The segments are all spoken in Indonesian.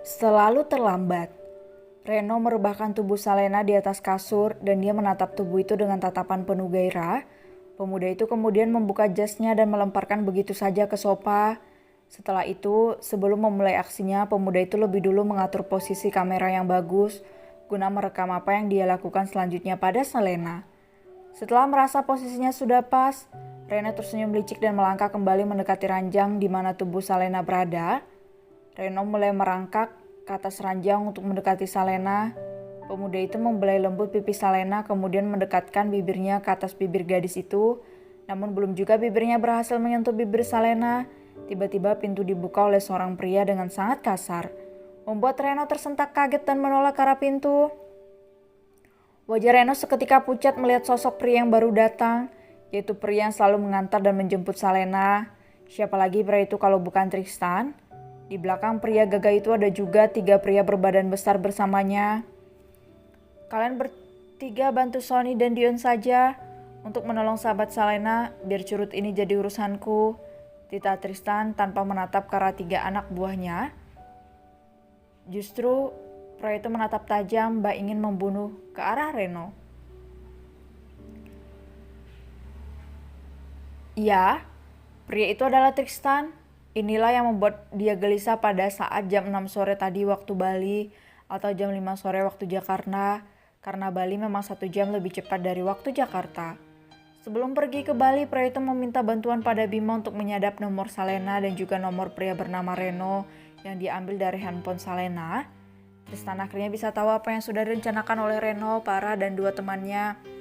Selalu terlambat. Reno merebahkan tubuh Salena di atas kasur dan dia menatap tubuh itu dengan tatapan penuh gairah. Pemuda itu kemudian membuka jasnya dan melemparkan begitu saja ke sofa. Setelah itu, sebelum memulai aksinya, pemuda itu lebih dulu mengatur posisi kamera yang bagus guna merekam apa yang dia lakukan selanjutnya pada Salena. Setelah merasa posisinya sudah pas, Reno tersenyum licik dan melangkah kembali mendekati ranjang di mana tubuh Salena berada. Reno mulai merangkak ke atas ranjang untuk mendekati Salena. Pemuda itu membelai lembut pipi Salena kemudian mendekatkan bibirnya ke atas bibir gadis itu. Namun belum juga bibirnya berhasil menyentuh bibir Salena, tiba-tiba pintu dibuka oleh seorang pria dengan sangat kasar. Membuat Reno tersentak kaget dan menolak ke arah pintu. Wajah Reno seketika pucat melihat sosok pria yang baru datang, yaitu pria yang selalu mengantar dan menjemput Salena. Siapa lagi pria itu kalau bukan Tristan? Di belakang pria gagah itu ada juga 3 pria berbadan besar bersamanya. Kalian bertiga bantu Sony dan Dion saja untuk menolong sahabat Salena biar curut ini jadi urusanku. Tita Tristan tanpa menatap ke arah 3 anak buahnya. Justru pria itu menatap tajam mbak ingin membunuh ke arah Reno. Ya, pria itu adalah Tristan. Inilah yang membuat dia gelisah pada saat jam 6 sore tadi waktu Bali atau jam 5 sore waktu Jakarta, karena Bali memang 1 jam lebih cepat dari waktu Jakarta. Sebelum pergi ke Bali, pria itu meminta bantuan pada Bima untuk menyadap nomor Salena dan juga nomor pria bernama Reno yang diambil dari handphone Salena. Tristan akhirnya bisa tahu apa yang sudah direncanakan oleh Reno, Para, dan 2 temannya.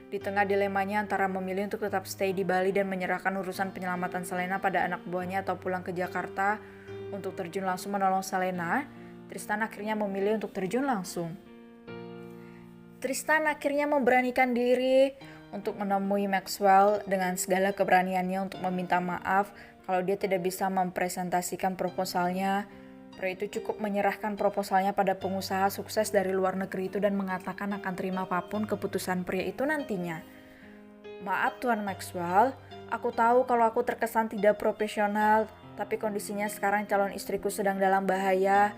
Di tengah dilemanya antara memilih untuk tetap stay di Bali dan menyerahkan urusan penyelamatan Salena pada anak buahnya atau pulang ke Jakarta untuk terjun langsung menolong Salena, Tristan akhirnya memilih untuk terjun langsung. Tristan akhirnya memberanikan diri untuk menemui Maxwell dengan segala keberaniannya untuk meminta maaf kalau dia tidak bisa mempresentasikan proposalnya. Pria itu cukup menyerahkan proposalnya pada pengusaha sukses dari luar negeri itu dan mengatakan akan terima apapun keputusan pria itu nantinya. Maaf Tuan Maxwell, aku tahu kalau aku terkesan tidak profesional, tapi kondisinya sekarang calon istriku sedang dalam bahaya.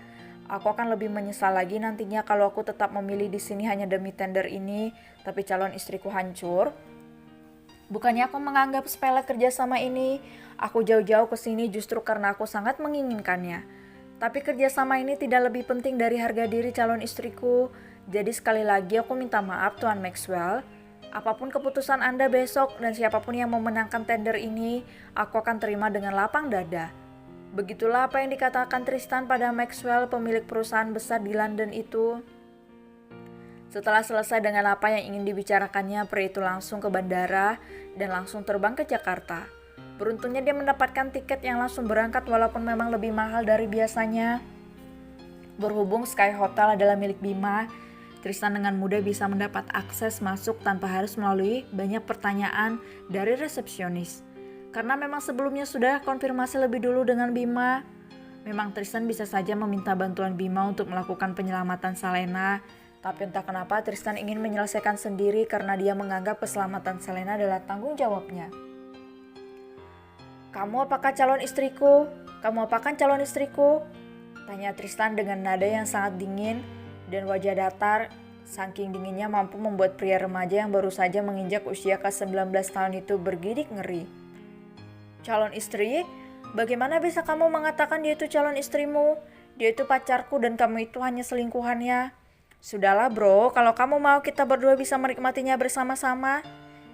Aku akan lebih menyesal lagi nantinya kalau aku tetap memilih di sini hanya demi tender ini, tapi calon istriku hancur. Bukannya aku menganggap sepele kerjasama ini, aku jauh-jauh ke sini justru karena aku sangat menginginkannya. Tapi kerjasama ini tidak lebih penting dari harga diri calon istriku. Jadi sekali lagi aku minta maaf Tuan Maxwell. Apapun keputusan Anda besok dan siapapun yang memenangkan tender ini, aku akan terima dengan lapang dada. Begitulah apa yang dikatakan Tristan pada Maxwell, pemilik perusahaan besar di London itu. Setelah selesai dengan apa yang ingin dibicarakannya, pria itu langsung ke bandara dan langsung terbang ke Jakarta. Beruntungnya dia mendapatkan tiket yang langsung berangkat walaupun memang lebih mahal dari biasanya. Berhubung Sky Hotel adalah milik Bima, Tristan dengan mudah bisa mendapat akses masuk tanpa harus melalui banyak pertanyaan dari resepsionis. Karena memang sebelumnya sudah konfirmasi lebih dulu dengan Bima. Memang Tristan bisa saja meminta bantuan Bima untuk melakukan penyelamatan Salena. Tapi entah kenapa Tristan ingin menyelesaikan sendiri karena dia menganggap keselamatan Salena adalah tanggung jawabnya. Kamu apakah calon istriku? Kamu apakan calon istriku? Tanya Tristan dengan nada yang sangat dingin dan wajah datar. Saking dinginnya mampu membuat pria remaja yang baru saja menginjak usia ke-19 tahun itu bergidik ngeri. Calon istri? Bagaimana bisa kamu mengatakan dia itu calon istrimu? Dia itu pacarku dan kamu itu hanya selingkuhannya. Sudahlah bro, kalau kamu mau kita berdua bisa menikmatinya bersama-sama.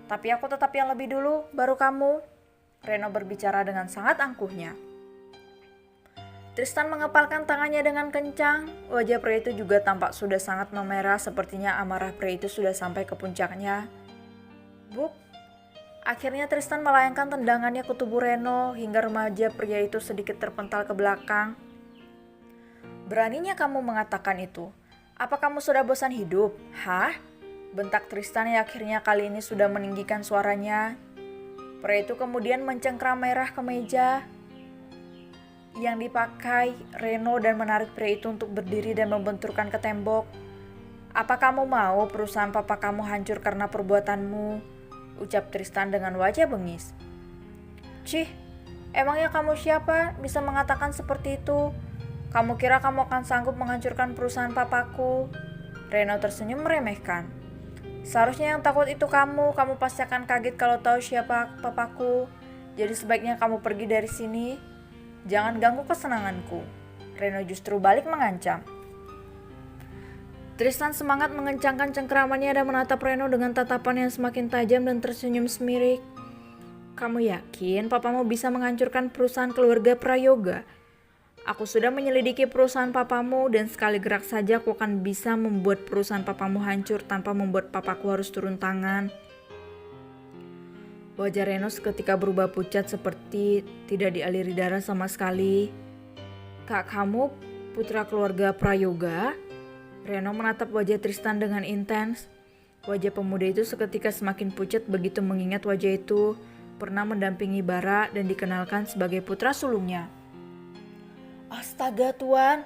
Tapi aku tetap yang lebih dulu, baru kamu. Reno berbicara dengan sangat angkuhnya. Tristan mengepalkan tangannya dengan kencang. Wajah pria itu juga tampak sudah sangat memerah, sepertinya amarah pria itu sudah sampai ke puncaknya. Buk. Akhirnya Tristan melayangkan tendangannya ke tubuh Reno hingga remaja pria itu sedikit terpental ke belakang. Beraninya kamu mengatakan itu. Apa kamu sudah bosan hidup? Hah? Bentak Tristan yang akhirnya kali ini sudah meninggikan suaranya. Pria itu kemudian mencengkram merah ke meja. yang dipakai Reno dan menarik pria itu untuk berdiri dan membenturkan ke tembok. "Apa kamu mau perusahaan papa kamu hancur karena perbuatanmu?" ucap Tristan dengan wajah bengis. "Cih, emangnya kamu siapa bisa mengatakan seperti itu? Kamu kira kamu akan sanggup menghancurkan perusahaan papaku?" Reno tersenyum meremehkan. "Seharusnya yang takut itu kamu pasti akan kaget kalau tahu siapa papaku. Jadi sebaiknya kamu pergi dari sini. Jangan ganggu kesenanganku." Reno justru balik mengancam. Tristan semangat mengencangkan cengkeramannya dan menatap Reno dengan tatapan yang semakin tajam dan tersenyum semirik. "Kamu yakin papamu bisa menghancurkan perusahaan keluarga Prayoga? Aku sudah menyelidiki perusahaan papamu dan sekali gerak saja aku akan bisa membuat perusahaan papamu hancur tanpa membuat papaku harus turun tangan." Wajah Reno seketika berubah pucat seperti tidak dialiri darah sama sekali. "Kak, kamu putra keluarga Prayoga?" Reno menatap wajah Tristan dengan intens. Wajah pemuda itu seketika semakin pucat begitu mengingat wajah itu pernah mendampingi Bara dan dikenalkan sebagai putra sulungnya. "Astaga Tuan,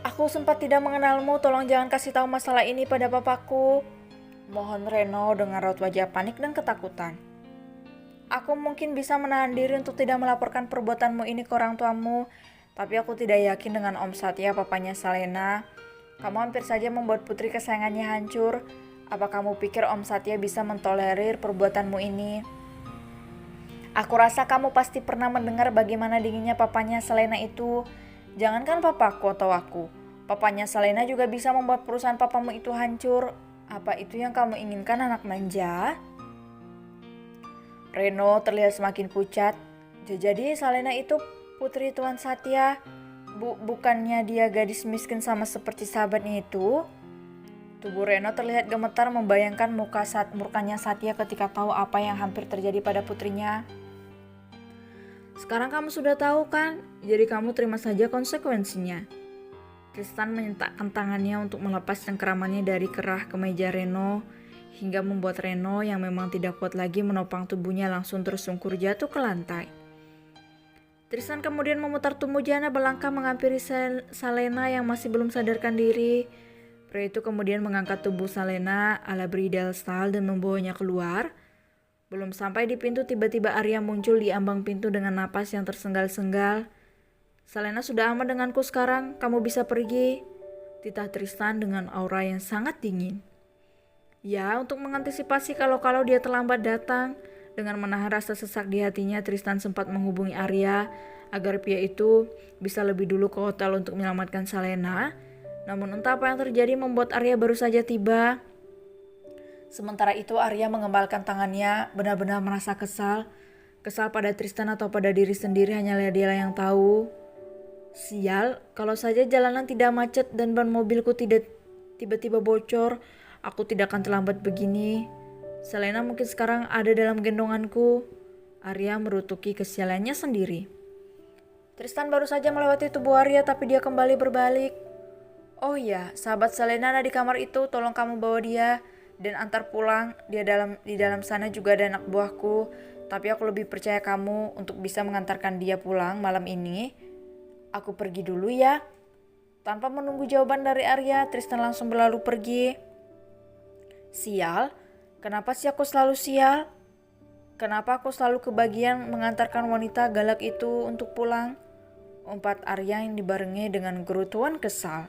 aku sempat tidak mengenalmu, tolong jangan kasih tahu masalah ini pada papaku," mohon Reno dengan raut wajah panik dan ketakutan. "Aku mungkin bisa menahan diri untuk tidak melaporkan perbuatanmu ini ke orang tuamu, tapi aku tidak yakin dengan Om Satya, papanya Salena. Kamu hampir saja membuat putri kesayangannya hancur. Apa kamu pikir Om Satya bisa mentolerir perbuatanmu ini? Aku rasa kamu pasti pernah mendengar bagaimana dinginnya papanya Salena itu. Jangankan papaku atau aku, papanya Salena juga bisa membuat perusahaan papamu itu hancur. Apa itu yang kamu inginkan, anak manja?" Reno terlihat semakin pucat. "Jadi Salena itu putri Tuan Satya? Bukannya dia gadis miskin sama seperti sahabatnya itu?" Tubuh Reno terlihat gemetar membayangkan mukanya Satya ketika tahu apa yang hampir terjadi pada putrinya. "Sekarang kamu sudah tahu kan? Jadi kamu terima saja konsekuensinya." Tristan menyentakkan tangannya untuk melepas cengkeramannya dari kerah kemeja Reno, hingga membuat Reno yang memang tidak kuat lagi menopang tubuhnya langsung tersungkur jatuh ke lantai. Tristan kemudian memutar tubuh jana berlangkah menghampiri Salena yang masih belum sadarkan diri. Pria itu kemudian mengangkat tubuh Salena ala bridal style dan membawanya keluar. Belum sampai di pintu tiba-tiba Arya muncul di ambang pintu dengan napas yang tersenggal-senggal. "Salena sudah aman denganku sekarang, kamu bisa pergi," titah Tristan dengan aura yang sangat dingin. Ya, untuk mengantisipasi kalau dia terlambat datang, dengan menahan rasa sesak di hatinya, Tristan sempat menghubungi Arya agar pria itu bisa lebih dulu ke hotel untuk menyelamatkan Salena. Namun entah apa yang terjadi membuat Arya baru saja tiba. Sementara itu Arya mengembalkan tangannya, benar-benar merasa kesal. Kesal pada Tristan atau pada diri sendiri hanyalah dialah yang tahu. Sial, kalau saja jalanan tidak macet dan ban mobilku tidak tiba-tiba bocor, aku tidak akan terlambat begini. Salena mungkin sekarang ada dalam gendonganku. Arya merutuki kesialannya sendiri. Tristan baru saja melewati tubuh Arya tapi dia kembali berbalik. "Oh iya, sahabat Salena ada di kamar itu, tolong kamu bawa dia dan antar pulang. Di dalam sana juga ada anak buahku, tapi aku lebih percaya kamu untuk bisa mengantarkan dia pulang malam ini. Aku pergi dulu ya." Tanpa menunggu jawaban dari Arya, Tristan langsung berlalu pergi. Sial, kenapa sih aku selalu sial? Kenapa aku selalu kebagian mengantarkan wanita galak itu untuk pulang? Umpat Arya yang dibarengi dengan gerutuan kesal.